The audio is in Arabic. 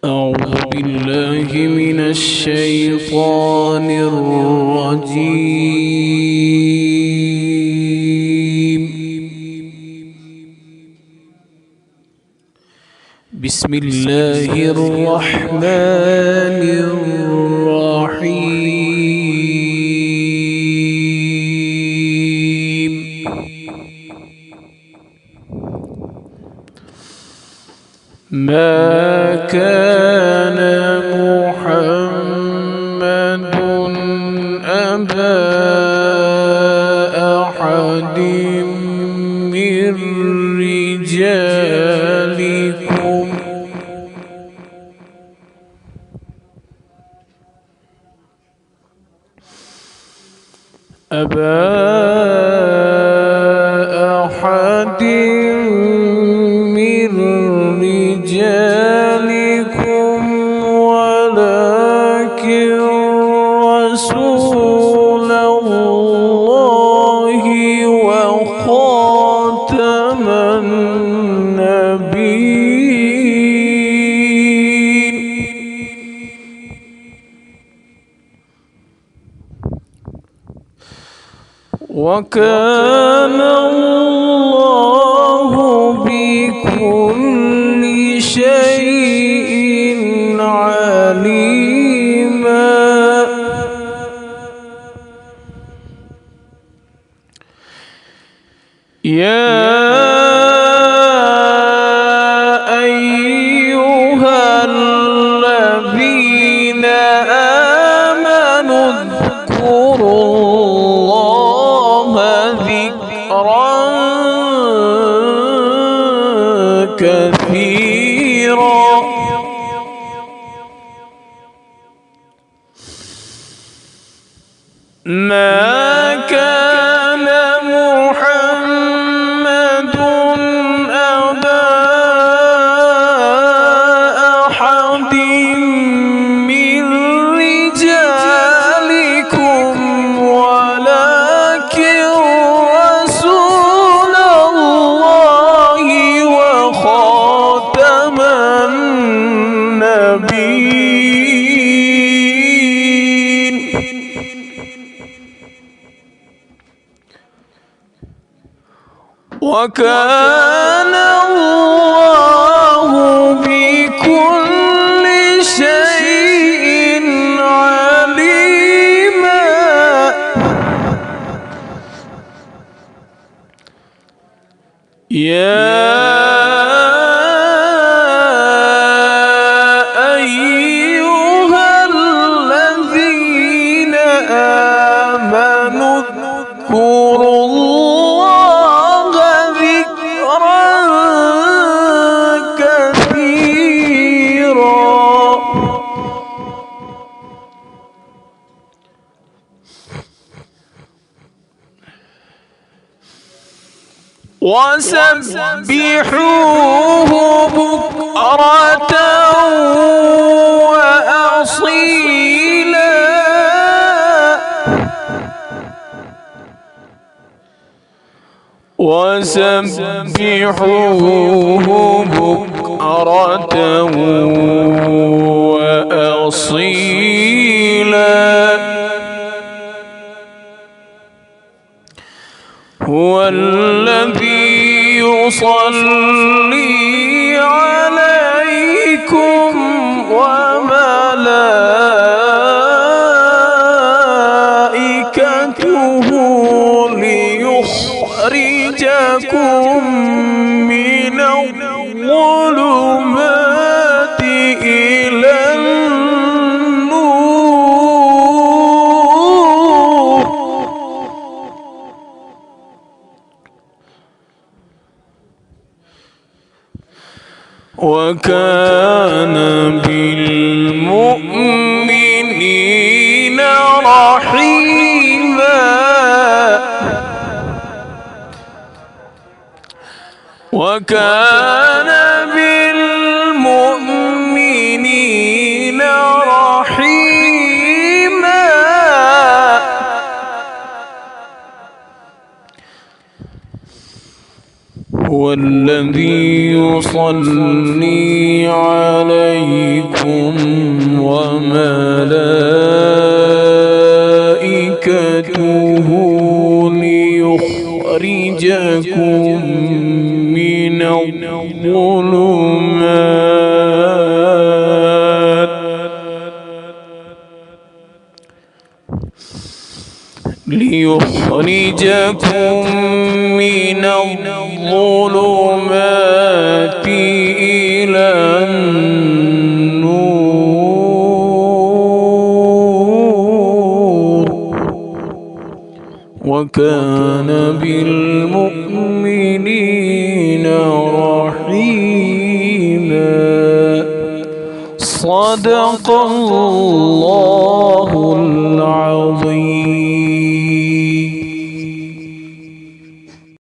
أعوذ بالله من الشيطان الرجيم. بسم الله الرحمن الرحيم. ما كان محمد أبا أحد من رجالكم ولكن رسول الله وخاتم النبيين. وكان الله بكل شيء عليما. يا أيها الذين آمنوا اذكروا الله ذكرا كثيرا. ما كان محمد أبا أحد من رجالكم ولكن رسول الله وخاتم النبيين. وكان الله بكل شيء عليما. يا أيها الذين آمنوا اذكروا الله ذكرا كثيرا. وسبحوه بكرة وأصيلا. وسبحوه بكرة وأصيلا. هو الذي يصلي عليكم وملائكته ليخرجكم من الظلمات إلى النور. وكان بالمؤمنين رحيما. وكان بالمؤمنين رحيما. هو الذي يصلي عليكم وملائكته ليخرجكم من الظلمات إلى النور وكان بالمؤمنين رحيما. صدق الله العظيم.